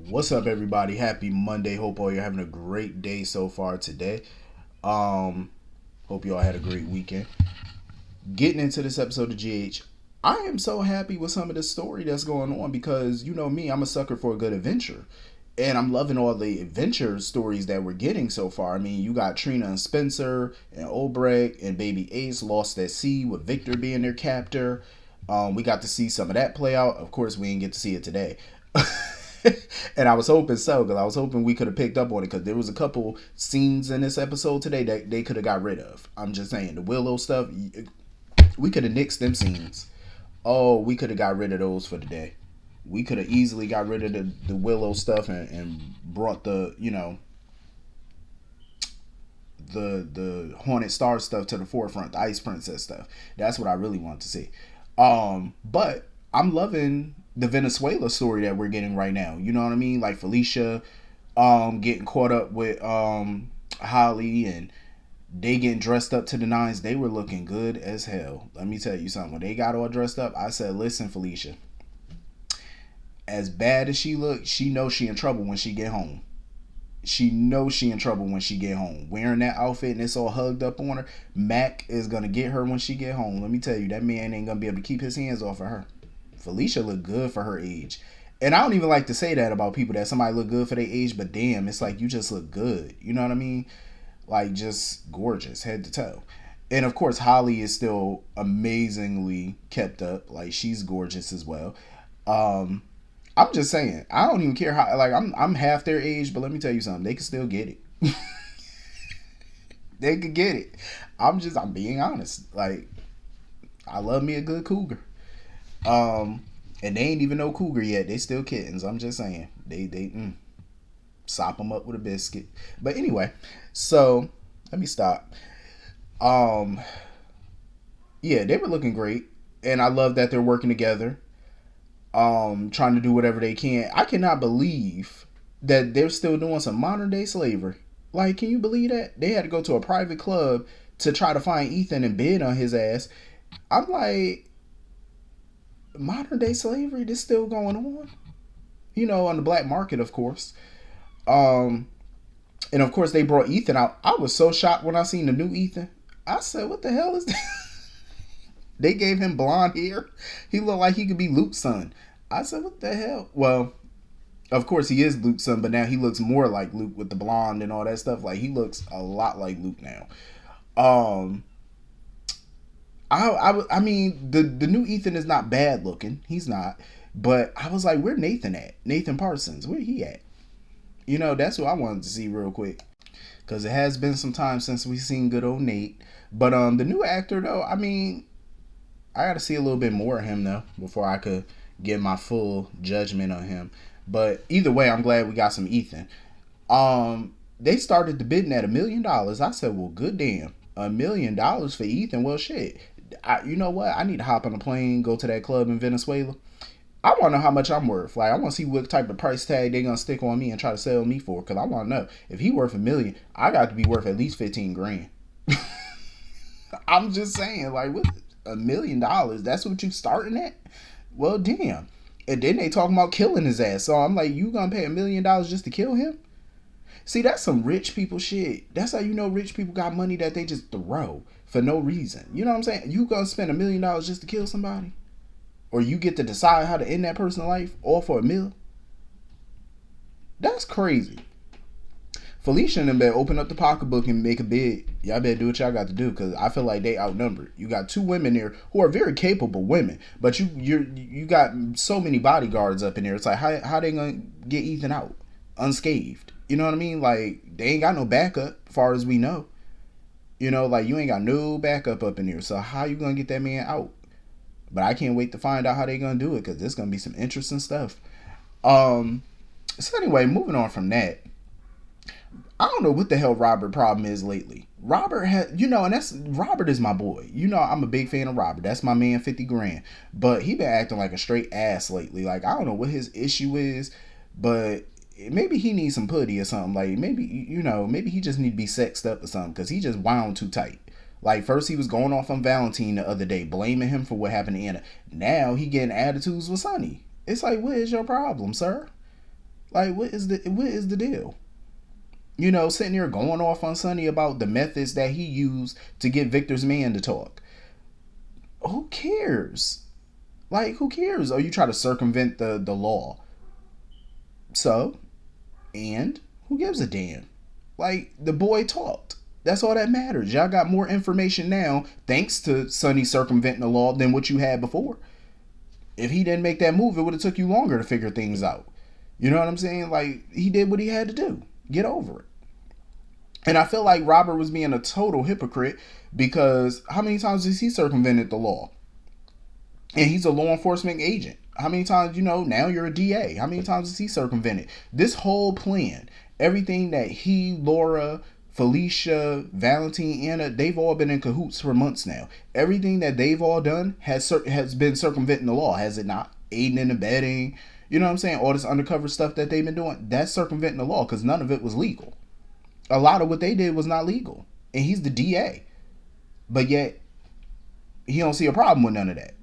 What's up, everybody? Happy Monday. Hope all you're having a great day so far today. Um, Hope you all had a great weekend. Getting into this episode of GH, I am so happy with some of the story that's going on because you know me, I'm a sucker for a good adventure. And I'm loving all the adventure stories that we're getting so far. I mean, you got Trina and Spencer and Obrecht and Baby Ace lost at sea with Victor being their captor. We got to see some of that play out. Of course, we didn't get to see it today. And I was hoping so, because I was hoping we could have picked up on it, because there was a couple scenes in this episode today that they could have got rid of. I'm just saying, the Willow stuff, we could have nixed them scenes. Oh, we could have got rid of those for today. We could have easily got rid of the Willow stuff and brought the Haunted Star stuff to the forefront, the Ice Princess stuff. That's what I really want to see. But I'm loving the Venezuela story that we're getting right now. You know what I mean? Like Felicia getting caught up with Holly, and they getting dressed up to the nines. They were looking good as hell. Let me tell you something. When they got all dressed up, I said, listen, Felicia, as bad as she looked, she knows she in trouble when she get home. She knows she in trouble when she get home. Wearing that outfit and it's all hugged up on her, Mac is gonna get her when she get home. Let me tell you, that man ain't gonna be able to keep his hands off of her. Felicia looked good for her age. And I don't even like to say that about people, that somebody look good for their age, but damn, it's like you just look good. You know what I mean? Like just gorgeous, head to toe. And of course, Holly is still amazingly kept up. Like she's gorgeous as well. Um, I'm just saying, I don't even care how. Like I'm half their age, but let me tell you something. They can still get it. They could get it. I'm being honest. Like I love me a good cougar. And they ain't even no cougar yet. They still kittens. I'm just saying. They sop them up with a biscuit. But anyway, so let me stop. Um, yeah, they were looking great, and I love that they're working together. Trying to do whatever they can. I cannot believe that they're still doing some modern day slavery. Like, can you believe that? They had to go to a private club to try to find Ethan and bid on his ass. I'm like, modern day slavery, this still going on? You know, on the black market, of course. Um, and of course, they brought Ethan out. I was so shocked when I seen the new Ethan. I said, what the hell is that? They gave him blonde hair. He looked like he could be Luke's son. I said, what the hell? Well, of course he is Luke's son, but now he looks more like Luke with the blonde and all that stuff. Like he looks a lot like Luke now. Um, I mean the new Ethan is not bad looking. He's not, but I was like, where Nathan at? Nathan Parsons, where he at? You know, that's what I wanted to see real quick, because it has been some time since we seen good old Nate. But the new actor though, I mean, I got to see a little bit more of him though before I could give my full judgment on him. But either way, I'm glad we got some Ethan. They started the bidding at $1 million. I said, well, good damn, $1 million for Ethan. Well, shit. You know what? I need to hop on a plane, go to that club in Venezuela. I want to know how much I'm worth. Like, I want to see what type of price tag they're gonna stick on me and try to sell me for. Cause I want to know if he worth $1 million, I got to be worth at least 15 grand. I'm just saying, like, what, $1 million? That's what you starting at? Well, damn. And then they talking about killing his ass. So I'm like, you gonna pay $1 million just to kill him? See, that's some rich people shit. That's how you know rich people got money that they just throw for no reason. You know what I'm saying? You gonna spend $1 million just to kill somebody? Or you get to decide how to end that person's life all for $1 million? That's crazy. Felicia and them better open up the pocketbook and make a bid. Y'all better do what y'all got to do, because I feel like they outnumbered. You got two women there who are very capable women, but you got so many bodyguards up in there. It's like, how they gonna get Ethan out unscathed? You know what I mean? Like, they ain't got no backup, as far as we know. You know, like, you ain't got no backup up in there. So how you gonna get that man out? But I can't wait to find out how they gonna do it, because there's gonna be some interesting stuff. Um. So anyway, moving on from that. I don't know what the hell Robert problem is lately. Robert has, you know, and that's, Robert is my boy. You know, I'm a big fan of Robert. That's my man, 50 grand. But he been acting like a straight ass lately. Like, I don't know what his issue is, but maybe he needs some putty or something. Like, maybe, you know, maybe he just need to be sexed up or something, because he just wound too tight. Like, first he was going off on Valentine the other day, blaming him for what happened to Anna. Now he getting attitudes with Sonny. It's like, what is your problem, sir? Like, what is the deal? Sitting here going off on Sonny about the methods that he used to get Victor's man to talk. Who cares? Like, who cares? Oh, you try to circumvent the law. So, and who gives a damn? Like, the boy talked. That's all that matters. Y'all got more information now thanks to Sonny circumventing the law than what you had before. If he didn't make that move, it would have took you longer to figure things out. You know what I'm saying? Like, he did what he had to do. Get over it. And I feel like Robert was being a total hypocrite because how many times has he circumvented the law? And he's a law enforcement agent. How many times, now you're a DA. How many times has he circumvented? This whole plan, everything that he, Laura, Felicia, Valentine, Anna, they've all been in cahoots for months now. Everything that they've all done has been circumventing the law, has it not? Aiding and abetting, you know what I'm saying? All this undercover stuff that they've been doing, that's circumventing the law because none of it was legal. A lot of what they did was not legal. And he's the DA. But yet, he don't see a problem with none of that.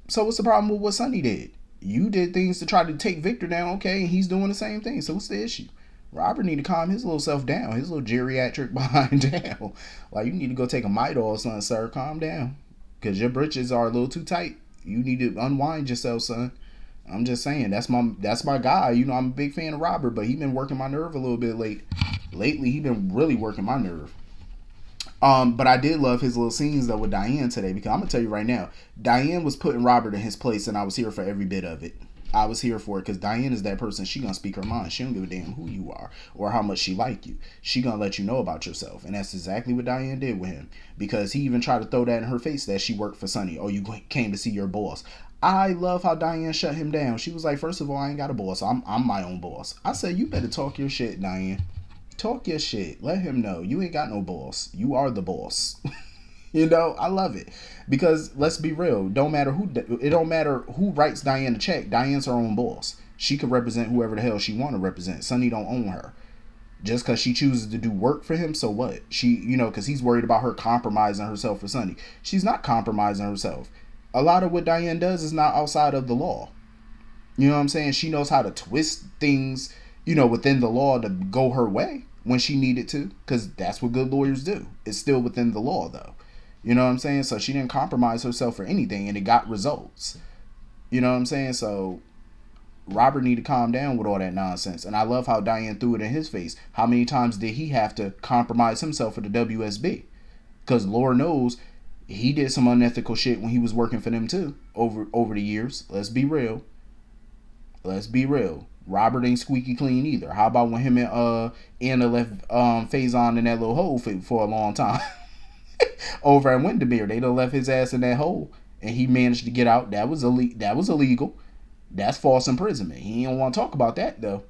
So what's the problem with what Sonny did? You did things to try to take Victor down, okay, and he's doing the same thing. So what's the issue? Robert need to calm his little self down, his little geriatric behind down. Like, you need to go take a Midol or something, sir. Calm down. Because your britches are a little too tight. You need to unwind yourself, son. I'm just saying, that's my guy. I'm a big fan of Robert, but he been working my nerve a little bit lately. He been really working my nerve. But I did love his little scenes though with Diane today, because I'm gonna tell you right now, Diane was putting Robert in his place, and I was here for every bit of it. I was here for it because Diane is that person. She gonna speak her mind. She don't give a damn who you are or how much she like you. She gonna let you know about yourself, and that's exactly what Diane did with him. Because he even tried to throw that in her face that she worked for Sonny. Oh, you came to see your boss. I love how Diane shut him down. She was like, first of all, I ain't got a boss. I'm my own boss. I said, you better talk your shit, Diane. Talk your shit. Let him know you ain't got no boss. You are the boss. I love it because let's be real. It don't matter who writes Diane a check. Diane's her own boss. She could represent whoever the hell she want to represent. Sonny don't own her. Just because she chooses to do work for him, so what? Because he's worried about her compromising herself for Sonny. She's not compromising herself. A lot of what Diane does is not outside of the law. You know what I'm saying? She knows how to twist things, within the law to go her way when she needed to, because that's what good lawyers do. It's still within the law, though. You know what I'm saying? So she didn't compromise herself for anything, and it got results. You know what I'm saying? So Robert need to calm down with all that nonsense. And I love how Diane threw it in his face. How many times did he have to compromise himself for the WSB? Because Lord knows he did some unethical shit when he was working for them too over the years. Let's be real. Robert ain't squeaky clean either. How about when him and Anna left Faison in that little hole for a long time? Over at Windermere, they done left his ass in that hole, and he managed to get out. That was illegal. That's false imprisonment. He don't want to talk about that though.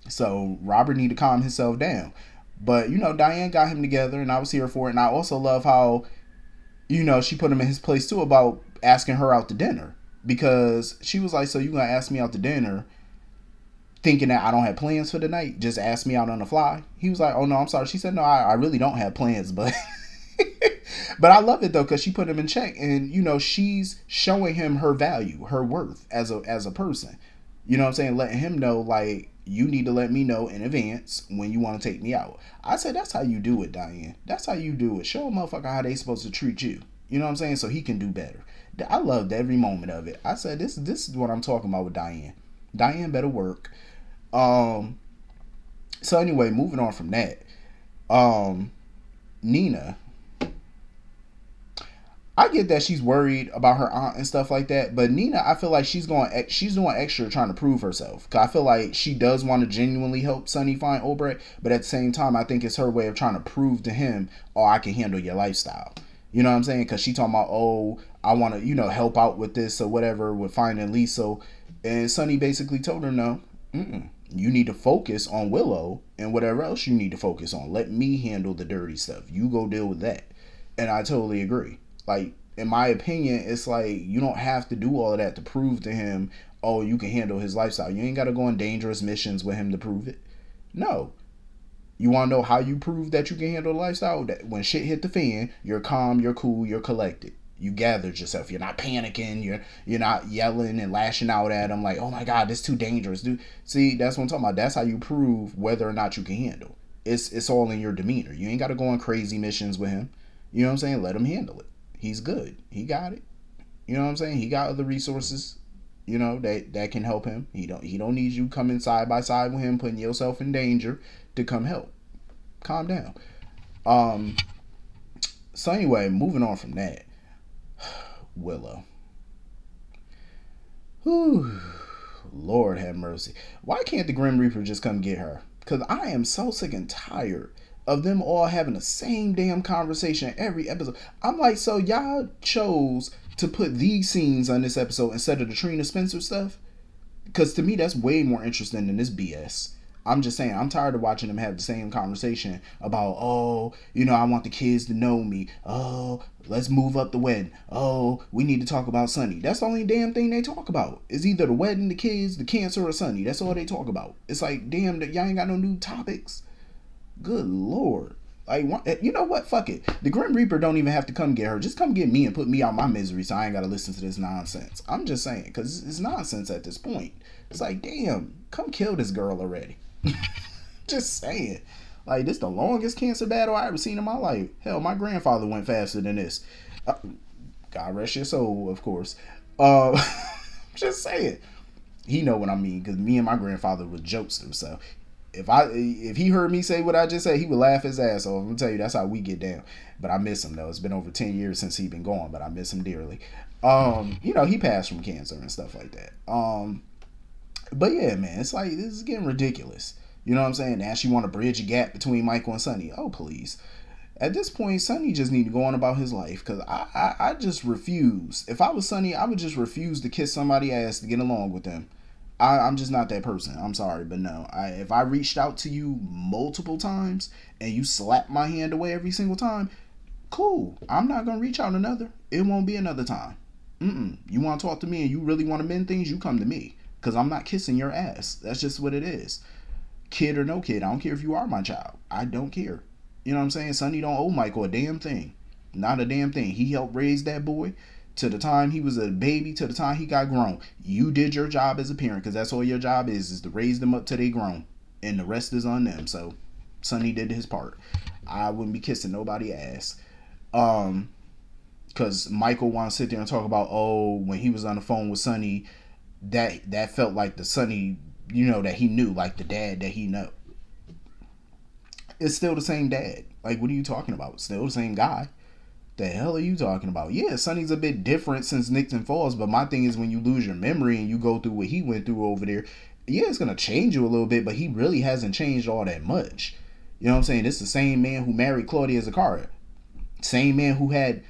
So Robert need to calm himself down. But Diane got him together, and I was here for it. And I also love how she put him in his place too about asking her out to dinner, because she was like, so you gonna ask me out to dinner thinking that I don't have plans for the night, just ask me out on the fly? He was like, oh no, I'm sorry. She said, no, I really don't have plans, but but I love it though, because she put him in check, and she's showing him her value, her worth as a person. You know what I'm saying? Letting him know, like, you need to let me know in advance when you want to take me out. I said, that's how you do it, Diane. That's how you do it. Show a motherfucker how they supposed to treat you. You know what I'm saying? So he can do better. I loved every moment of it. I said, this is what I'm talking about with Diane. Diane better work. So anyway, moving on from that. Nina, I get that she's worried about her aunt and stuff like that, but Nina, I feel like she's doing extra trying to prove herself. Cause I feel like she does want to genuinely help Sonny find Obrecht, but at the same time, I think it's her way of trying to prove to him, oh, I can handle your lifestyle. You know what I'm saying? Cause she talking about, oh, I want to, help out with this or whatever with finding Lisa, and Sonny basically told her no. You need to focus on Willow and whatever else you need to focus on. Let me handle the dirty stuff. You go deal with that. And I totally agree. Like, in my opinion, it's like you don't have to do all of that to prove to him, oh, you can handle his lifestyle. You ain't got to go on dangerous missions with him to prove it. No. You want to know how you prove that you can handle the lifestyle? That when shit hit the fan, you're calm, you're cool, you're collected. You gathered yourself. You're not panicking. You're not yelling and lashing out at him like, oh my God, this is too dangerous, dude. See, that's what I'm talking about. That's how you prove whether or not you can handle. It's all in your demeanor. You ain't got to go on crazy missions with him. You know what I'm saying? Let him handle it. He's good. He got it. You know what I'm saying? He got other resources, that can help him. He don't need you coming side by side with him, putting yourself in danger to come help. Calm down. So anyway, moving on from that. Willow. Whew. Lord have mercy. Why can't the Grim Reaper just come get her? Because I am so sick and tired of them all having the same damn conversation every episode. I'm like, so y'all chose to put these scenes on this episode instead of the Trina Spencer stuff? Because to me, that's way more interesting than this BS. I'm just saying, I'm tired of watching them have the same conversation about, oh, I want the kids to know me. Oh, let's move up the wedding. Oh, we need to talk about Sonny. That's the only damn thing they talk about. It's either the wedding, the kids, the cancer, or Sonny. That's all they talk about. It's like, damn, y'all ain't got no new topics. Good Lord. Like, you know what? Fuck it. The Grim Reaper don't even have to come get her. Just come get me and put me out my misery so I ain't got to listen to this nonsense. I'm just saying, because it's nonsense at this point. It's like, damn, come kill this girl already. Just saying. Like, this the longest cancer battle I ever seen in my life. Hell, my grandfather went faster than this. God rest your soul, of course. Just saying. He know what I mean, because me and my grandfather were jokesters, so if he heard me say what I just said, he would laugh his ass off. I'm gonna tell you, that's how we get down. But I miss him though. It's been over 10 years since he been gone, but I miss him dearly. He passed from cancer and stuff like that. But yeah, man, it's like, this is getting ridiculous. You know what I'm saying? Now she want to bridge a gap between Michael and Sonny. Oh, please. At this point, Sonny just need to go on about his life, because I just refuse. If I was Sonny, I would just refuse to kiss somebody's ass to get along with them. I'm just not that person. I'm sorry, but no. If I reached out to you multiple times and you slapped my hand away every single time, cool. I'm not going to reach out another. It won't be another time. You want to talk to me and you really want to mend things, you come to me. Because I'm not kissing your ass. That's just what it is. Kid or no kid. I don't care if you are my child. I don't care. You know what I'm saying? Sonny don't owe Michael a damn thing. Not a damn thing. He helped raise that boy to the time he was a baby, to the time he got grown. You did your job as a parent, because that's all your job is to raise them up till they grown. And the rest is on them. So Sonny did his part. I wouldn't be kissing nobody's ass. Because Michael wants to sit there and talk about, oh, when he was on the phone with Sonny, that felt like the Sonny, that he knew, like the dad that he know. It's still the same dad. Like, what are you talking about? Still the same guy. The hell are you talking about? Yeah, Sonny's a bit different since Nixon Falls, but my thing is, when you lose your memory and you go through what he went through over there, yeah, it's gonna change you a little bit, but he really hasn't changed all that much. You know what I'm saying? This is the same man who married Claudia Zaccaria. Same man who had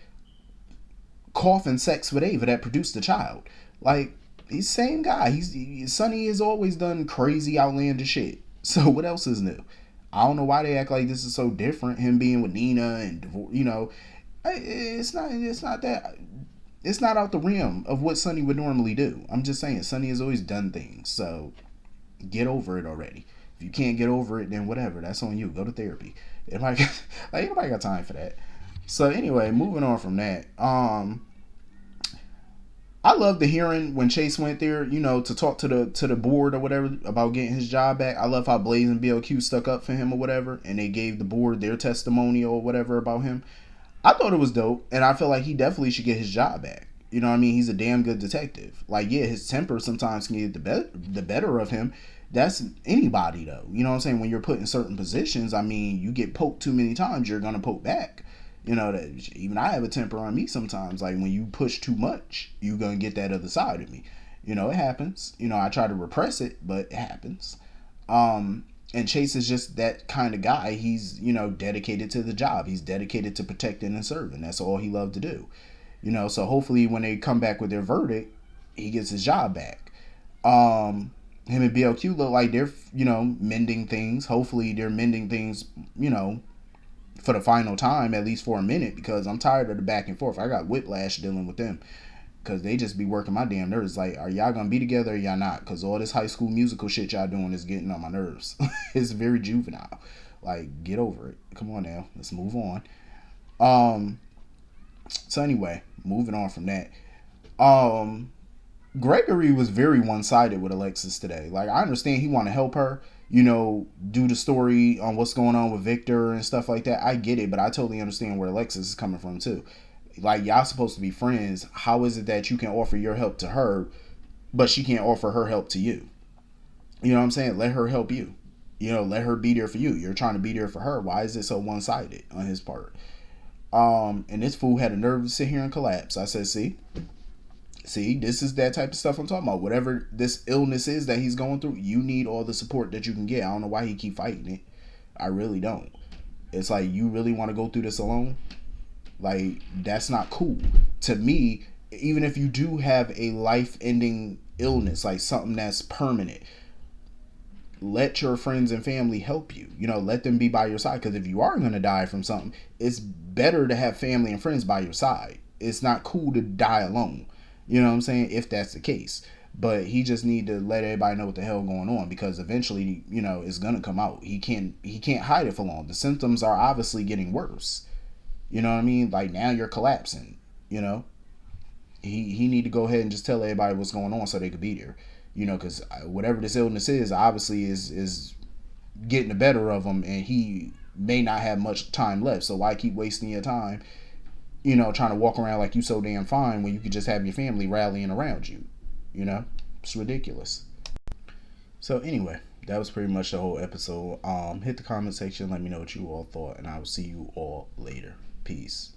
coffin sex with Ava that produced the child. Like, he's the same guy. Sonny has always done crazy, outlandish shit. So what else is new? I don't know why they act like this is so different. Him being with Nina and, it's not that. It's not out the realm of what Sonny would normally do. I'm just saying, Sonny has always done things. So get over it already. If you can't get over it, then whatever. That's on you. Go to therapy. Anybody got time for that. So anyway, moving on from that. I love the hearing when Chase went there, to talk to the board or whatever about getting his job back. I love how Blaze and BLQ stuck up for him or whatever, and they gave the board their testimonial or whatever about him. I thought it was dope, and I feel like he definitely should get his job back. You know what I mean? He's a damn good detective. Like, yeah, his temper sometimes can get the better of him. That's anybody, though. You know what I'm saying? When you're put in certain positions, I mean, you get poked too many times, you're going to poke back. That even I have a temper on me sometimes. Like, when you push too much, you're going to get that other side of me. It happens. I try to repress it, but it happens. And Chase is just that kind of guy. He's, dedicated to the job. He's dedicated to protecting and serving. That's all he loved to do. So hopefully when they come back with their verdict, he gets his job back. Him and BLQ look like they're, mending things. Hopefully they're mending things, for the final time, at least for a minute, because I'm tired of the back and forth. I got whiplash dealing with them, because they just be working my damn nerves. Like, are y'all gonna be together or y'all not? Because all this High School Musical shit y'all doing is getting on my nerves. It's very juvenile. Like, get over it. Come on now, let's move on. So anyway, moving on from that. Um, Gregory was very one sided with Alexis today. Like, I understand he want to help her, do the story on what's going on with Victor and stuff like that. I get it, but I totally understand where Alexis is coming from too. Like, y'all supposed to be friends. How is it that you can offer your help to her, but she can't offer her help to you? You know what I'm saying? Let her help you. Let her be there for you. You're trying to be there for her. Why is it so one sided on his part? And this fool had a nerve to sit here and collapse. I said, see, this is that type of stuff I'm talking about. Whatever this illness is that he's going through, you need all the support that you can get. I don't know why he keep fighting it. I really don't. It's like, you really want to go through this alone? Like, that's not cool. To me, even if you do have a life-ending illness, like something that's permanent, let your friends and family help you. Let them be by your side. Because if you are going to die from something, it's better to have family and friends by your side. It's not cool to die alone. You know what I'm saying? If that's the case. But he just need to let everybody know what the hell going on, because eventually, it's gonna come out. He can't hide it for long. The symptoms are obviously getting worse. You know what I mean? Like, now you're collapsing. He need to go ahead and just tell everybody what's going on so they could be there. Because whatever this illness is, obviously is getting the better of him, and he may not have much time left. So why keep wasting your time, trying to walk around like you so damn fine when you could just have your family rallying around you? It's ridiculous. So anyway, that was pretty much the whole episode. Hit the comment section, let me know what you all thought, and I will see you all later. Peace.